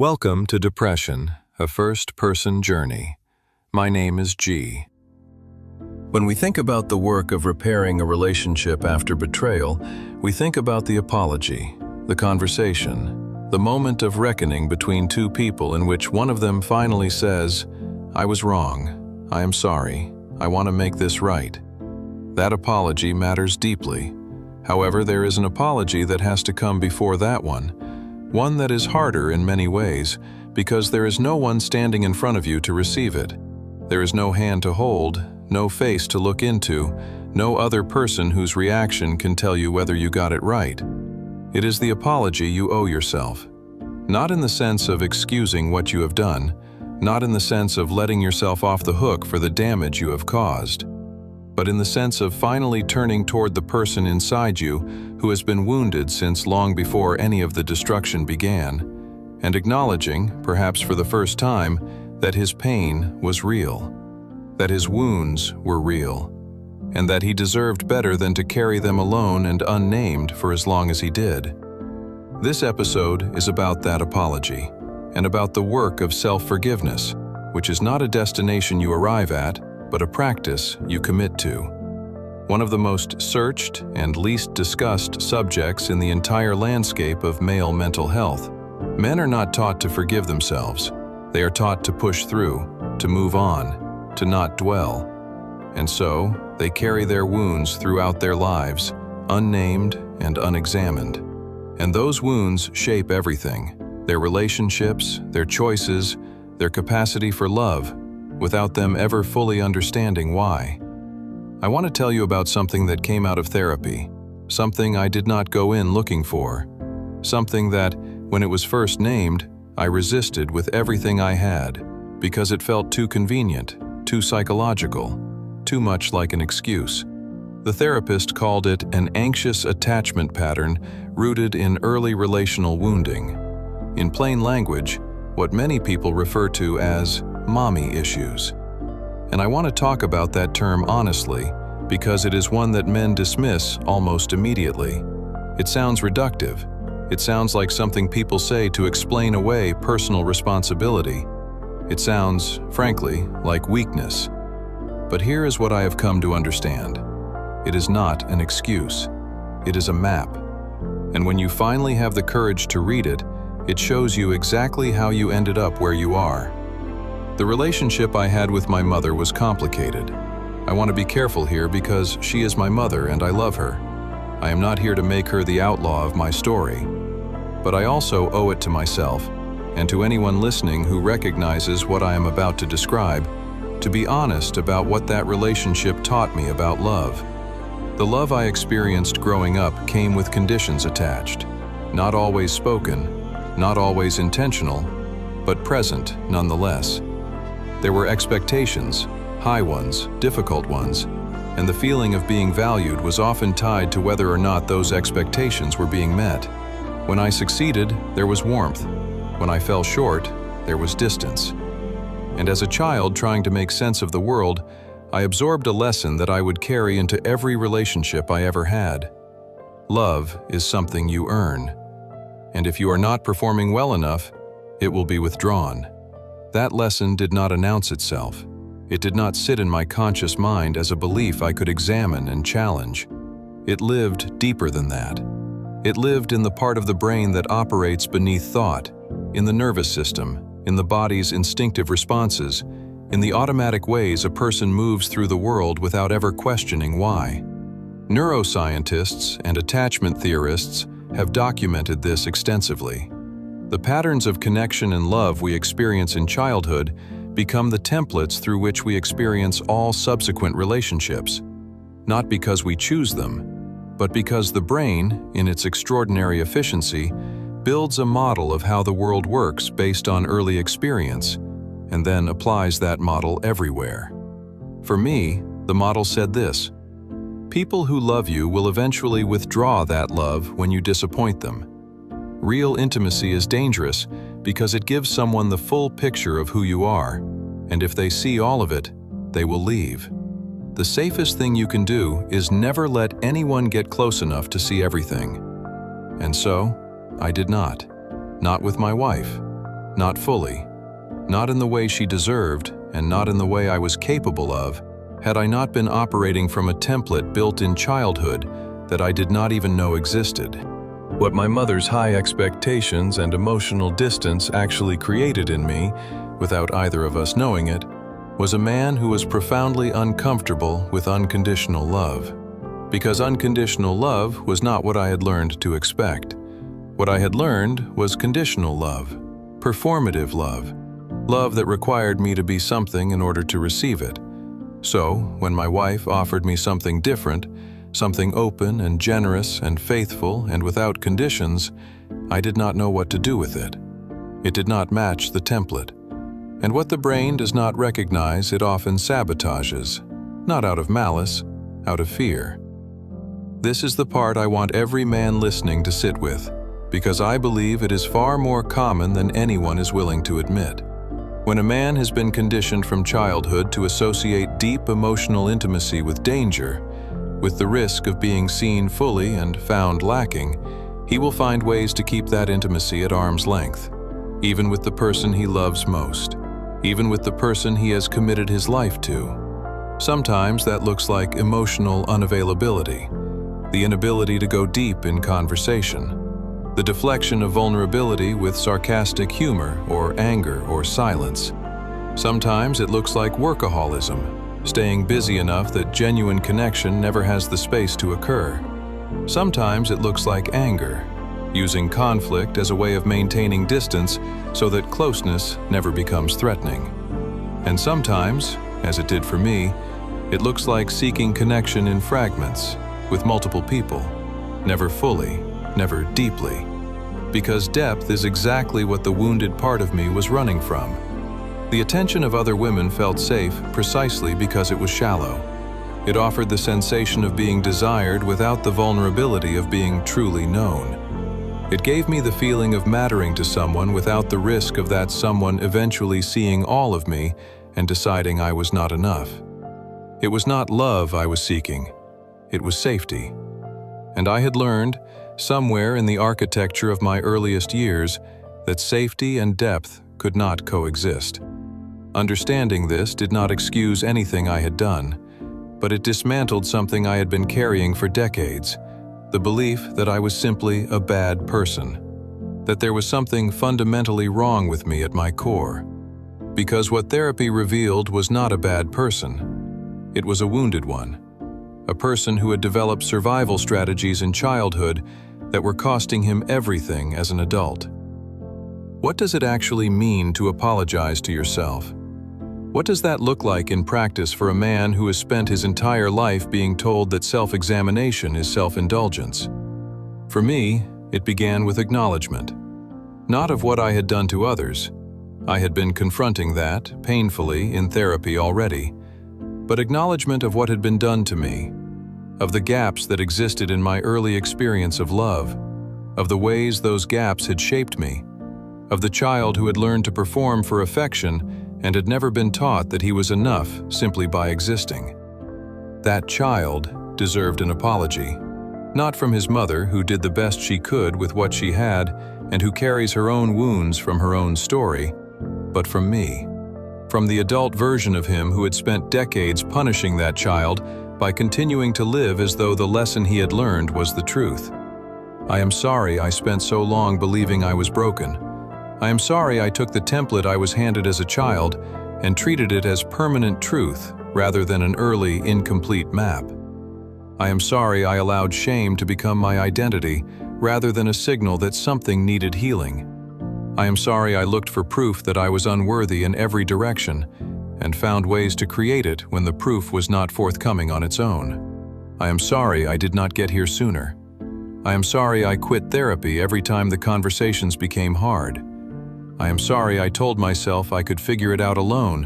Welcome to Depression, a first-person journey. My name is G. When we think about the work of repairing a relationship after betrayal, we think about the apology, the conversation, the moment of reckoning between two people in which one of them finally says, "I was wrong, I am sorry, I want to make this right." That apology matters deeply. However, there is an apology that has to come before that one that is harder in many ways, because there is no one standing in front of you to receive it. There is no hand to hold, no face to look into, no other person whose reaction can tell you whether you got it right. It is the apology you owe yourself. Not in the sense of excusing what you have done, not in the sense of letting yourself off the hook for the damage you have caused, but in the sense of finally turning toward the person inside you who has been wounded since long before any of the destruction began, and acknowledging, perhaps for the first time, that his pain was real, that his wounds were real, and that he deserved better than to carry them alone and unnamed for as long as he did. This episode is about that apology, and about the work of self-forgiveness, which is not a destination you arrive at, but a practice you commit to. One of the most searched and least discussed subjects in the entire landscape of male mental health. Men are not taught to forgive themselves. They are taught to push through, to move on, to not dwell. And so, they carry their wounds throughout their lives, unnamed and unexamined. And those wounds shape everything: their relationships, their choices, their capacity for love, without them ever fully understanding why. I want to tell you about something that came out of therapy, something I did not go in looking for, something that, when it was first named, I resisted with everything I had, because it felt too convenient, too psychological, too much like an excuse. The therapist called it an anxious attachment pattern rooted in early relational wounding. In plain language, what many people refer to as mommy issues. And I want to talk about that term honestly, because it is one that men dismiss almost immediately. It sounds reductive. It sounds like something people say to explain away personal responsibility. It sounds, frankly, like weakness. But here is what I have come to understand. It is not an excuse. It is a map. And when you finally have the courage to read it, it shows you exactly how you ended up where you are. The relationship I had with my mother was complicated. I want to be careful here because she is my mother and I love her. I am not here to make her the outlaw of my story. But I also owe it to myself, and to anyone listening who recognizes what I am about to describe, to be honest about what that relationship taught me about love. The love I experienced growing up came with conditions attached, not always spoken, not always intentional, but present nonetheless. There were expectations, high ones, difficult ones, and the feeling of being valued was often tied to whether or not those expectations were being met. When I succeeded, there was warmth. When I fell short, there was distance. And as a child trying to make sense of the world, I absorbed a lesson that I would carry into every relationship I ever had. Love is something you earn. And if you are not performing well enough, it will be withdrawn. That lesson did not announce itself. It did not sit in my conscious mind as a belief I could examine and challenge. It lived deeper than that. It lived in the part of the brain that operates beneath thought, in the nervous system, in the body's instinctive responses, in the automatic ways a person moves through the world without ever questioning why. Neuroscientists and attachment theorists have documented this extensively. The patterns of connection and love we experience in childhood become the templates through which we experience all subsequent relationships, not because we choose them, but because the brain, in its extraordinary efficiency, builds a model of how the world works based on early experience, and then applies that model everywhere. For me, the model said this: people who love you will eventually withdraw that love when you disappoint them. Real intimacy is dangerous because it gives someone the full picture of who you are, and if they see all of it, they will leave. The safest thing you can do is never let anyone get close enough to see everything. And so, I did not. Not with my wife. not fully, not in the way she deserved, and not in the way I was capable of, had I not been operating from a template built in childhood that I did not even know existed. What my mother's high expectations and emotional distance actually created in me, without either of us knowing it, was a man who was profoundly uncomfortable with unconditional love. Because unconditional love was not what I had learned to expect. What I had learned was conditional love, performative love, love that required me to be something in order to receive it. So, when my wife offered me something different, something open and generous and faithful and without conditions, I did not know what to do with it. It did not match the template. And what the brain does not recognize, it often sabotages, not out of malice, out of fear. This is the part I want every man listening to sit with, because I believe it is far more common than anyone is willing to admit. When a man has been conditioned from childhood to associate deep emotional intimacy with danger, with the risk of being seen fully and found lacking, he will find ways to keep that intimacy at arm's length, even with the person he loves most, even with the person he has committed his life to. Sometimes that looks like emotional unavailability, the inability to go deep in conversation, the deflection of vulnerability with sarcastic humor or anger or silence. Sometimes it looks like workaholism, staying busy enough that genuine connection never has the space to occur. Sometimes it looks like anger, using conflict as a way of maintaining distance so that closeness never becomes threatening. And sometimes, as it did for me, it looks like seeking connection in fragments, with multiple people, never fully, never deeply, because depth is exactly what the wounded part of me was running from. The attention of other women felt safe precisely because it was shallow. It offered the sensation of being desired without the vulnerability of being truly known. It gave me the feeling of mattering to someone without the risk of that someone eventually seeing all of me and deciding I was not enough. It was not love I was seeking, it was safety. And I had learned, somewhere in the architecture of my earliest years, that safety and depth could not coexist. Understanding this did not excuse anything I had done, but it dismantled something I had been carrying for decades, the belief that I was simply a bad person, that there was something fundamentally wrong with me at my core. Because what therapy revealed was not a bad person, it was a wounded one, a person who had developed survival strategies in childhood that were costing him everything as an adult. What does it actually mean to apologize to yourself? What does that look like in practice for a man who has spent his entire life being told that self-examination is self-indulgence? For me, it began with acknowledgement, not of what I had done to others. I had been confronting that, painfully, in therapy already, but acknowledgement of what had been done to me, of the gaps that existed in my early experience of love, of the ways those gaps had shaped me, of the child who had learned to perform for affection and had never been taught that he was enough simply by existing. That child deserved an apology, not from his mother, who did the best she could with what she had and who carries her own wounds from her own story, but from me, from the adult version of him who had spent decades punishing that child by continuing to live as though the lesson he had learned was the truth. I am sorry I spent so long believing I was broken. I am sorry I took the template I was handed as a child and treated it as permanent truth rather than an early, incomplete map. I am sorry I allowed shame to become my identity rather than a signal that something needed healing. I am sorry I looked for proof that I was unworthy in every direction and found ways to create it when the proof was not forthcoming on its own. I am sorry I did not get here sooner. I am sorry I quit therapy every time the conversations became hard. I am sorry I told myself I could figure it out alone,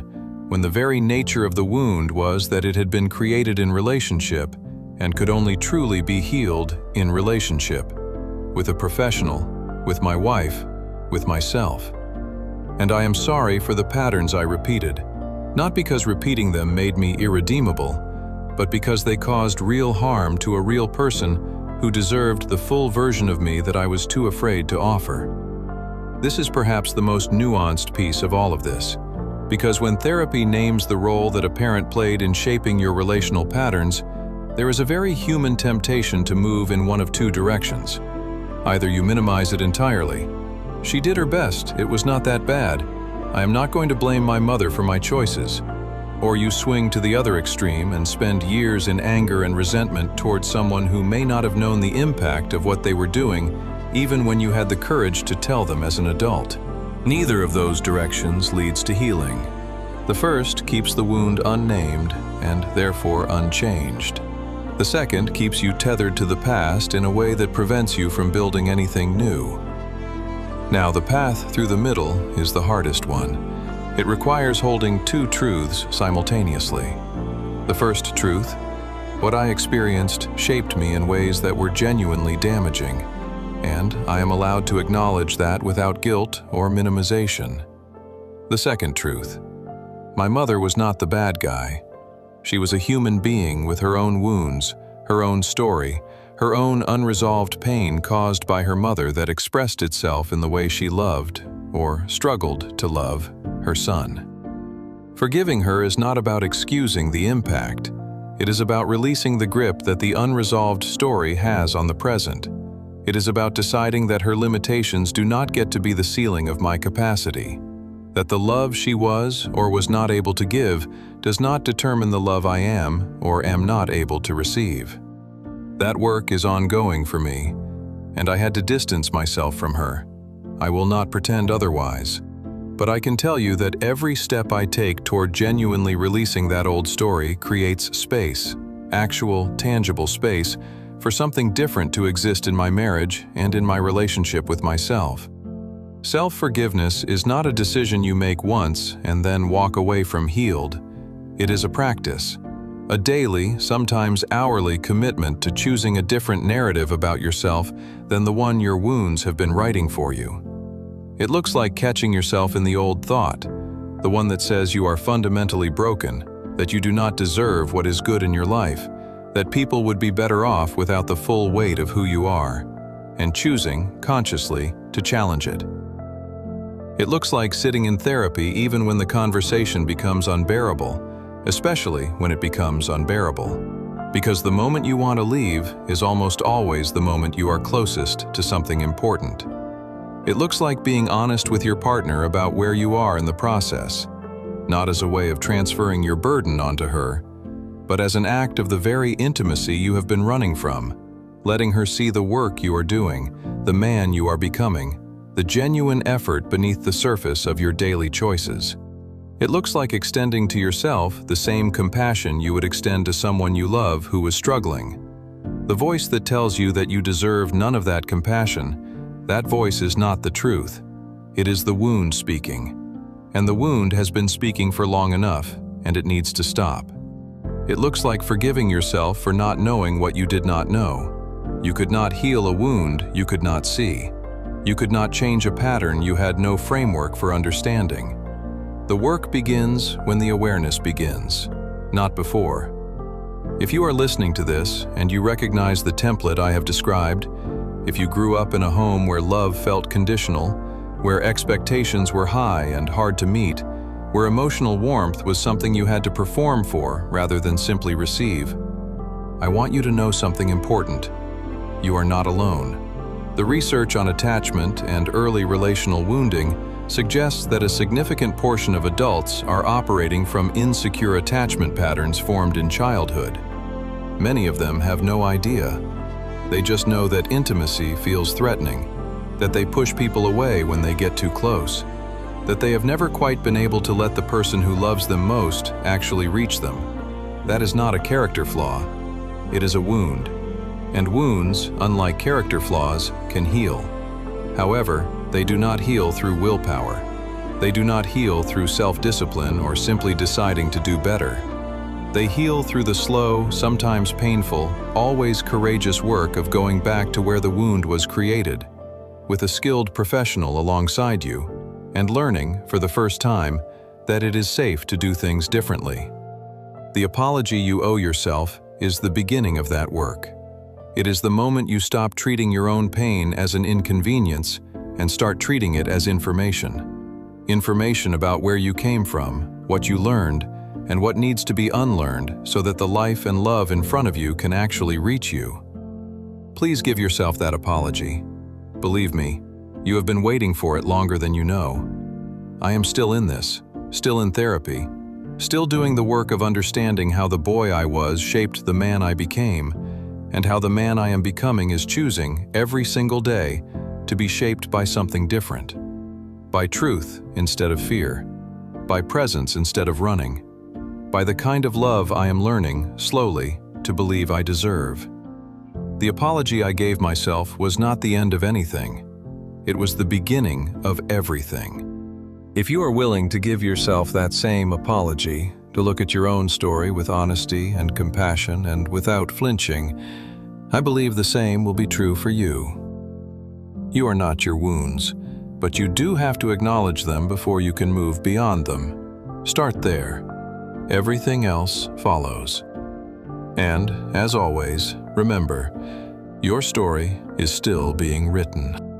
when the very nature of the wound was that it had been created in relationship and could only truly be healed in relationship, with a professional, with my wife, with myself. And I am sorry for the patterns I repeated, not because repeating them made me irredeemable, but because they caused real harm to a real person who deserved the full version of me that I was too afraid to offer. This is perhaps the most nuanced piece of all of this, because when therapy names the role that a parent played in shaping your relational patterns, there is a very human temptation to move in one of two directions. Either you minimize it entirely. She did her best, it was not that bad. I am not going to blame my mother for my choices. Or you swing to the other extreme and spend years in anger and resentment towards someone who may not have known the impact of what they were doing, even when you had the courage to tell them as an adult. Neither of those directions leads to healing. The first keeps the wound unnamed and therefore unchanged. The second keeps you tethered to the past in a way that prevents you from building anything new. Now, the path through the middle is the hardest one. It requires holding two truths simultaneously. The first truth: what I experienced shaped me in ways that were genuinely damaging, and I am allowed to acknowledge that without guilt or minimization. The second truth: my mother was not the bad guy. She was a human being with her own wounds, her own story, her own unresolved pain caused by her mother that expressed itself in the way she loved, or struggled to love, her son. Forgiving her is not about excusing the impact. It is about releasing the grip that the unresolved story has on the present. It is about deciding that her limitations do not get to be the ceiling of my capacity. That the love she was or was not able to give does not determine the love I am or am not able to receive. That work is ongoing for me, and I had to distance myself from her. I will not pretend otherwise. But I can tell you that every step I take toward genuinely releasing that old story creates space, actual, tangible space, for something different to exist in my marriage and in my relationship with myself. Self-forgiveness is not a decision you make once and then walk away from healed. It is a practice, a daily, sometimes hourly commitment to choosing a different narrative about yourself than the one your wounds have been writing for you. It looks like catching yourself in the old thought, the one that says you are fundamentally broken, that you do not deserve what is good in your life, that people would be better off without the full weight of who you are, and choosing, consciously, to challenge it. It looks like sitting in therapy even when the conversation becomes unbearable, especially when it becomes unbearable, because the moment you want to leave is almost always the moment you are closest to something important. It looks like being honest with your partner about where you are in the process, not as a way of transferring your burden onto her, but as an act of the very intimacy you have been running from, letting her see the work you are doing, the man you are becoming, the genuine effort beneath the surface of your daily choices. It looks like extending to yourself the same compassion you would extend to someone you love who is struggling. The voice that tells you that you deserve none of that compassion, that voice is not the truth. It is the wound speaking. And the wound has been speaking for long enough, and it needs to stop. It looks like forgiving yourself for not knowing what you did not know. You could not heal a wound you could not see. You could not change a pattern you had no framework for understanding. The work begins when the awareness begins, not before. If you are listening to this and you recognize the template I have described, if you grew up in a home where love felt conditional, where expectations were high and hard to meet, where emotional warmth was something you had to perform for rather than simply receive, I want you to know something important. You are not alone. The research on attachment and early relational wounding suggests that a significant portion of adults are operating from insecure attachment patterns formed in childhood. Many of them have no idea. They just know that intimacy feels threatening, that they push people away when they get too close, that they have never quite been able to let the person who loves them most actually reach them. That is not a character flaw. It is a wound. And wounds, unlike character flaws, can heal. However, they do not heal through willpower. They do not heal through self-discipline or simply deciding to do better. They heal through the slow, sometimes painful, always courageous work of going back to where the wound was created, with a skilled professional alongside you, and learning, for the first time, that it is safe to do things differently. The apology you owe yourself is the beginning of that work. It is the moment you stop treating your own pain as an inconvenience and start treating it as information. Information about where you came from, what you learned, and what needs to be unlearned so that the life and love in front of you can actually reach you. Please give yourself that apology. Believe me, you have been waiting for it longer than you know. I am still in this, still in therapy, still doing the work of understanding how the boy I was shaped the man I became, and how the man I am becoming is choosing, every single day, to be shaped by something different. By truth instead of fear, by presence instead of running, by the kind of love I am learning, slowly, to believe I deserve. The apology I gave myself was not the end of anything. It was the beginning of everything. If you are willing to give yourself that same apology, to look at your own story with honesty and compassion and without flinching, I believe the same will be true for you. You are not your wounds, but you do have to acknowledge them before you can move beyond them. Start there. Everything else follows. And, as always, remember, your story is still being written.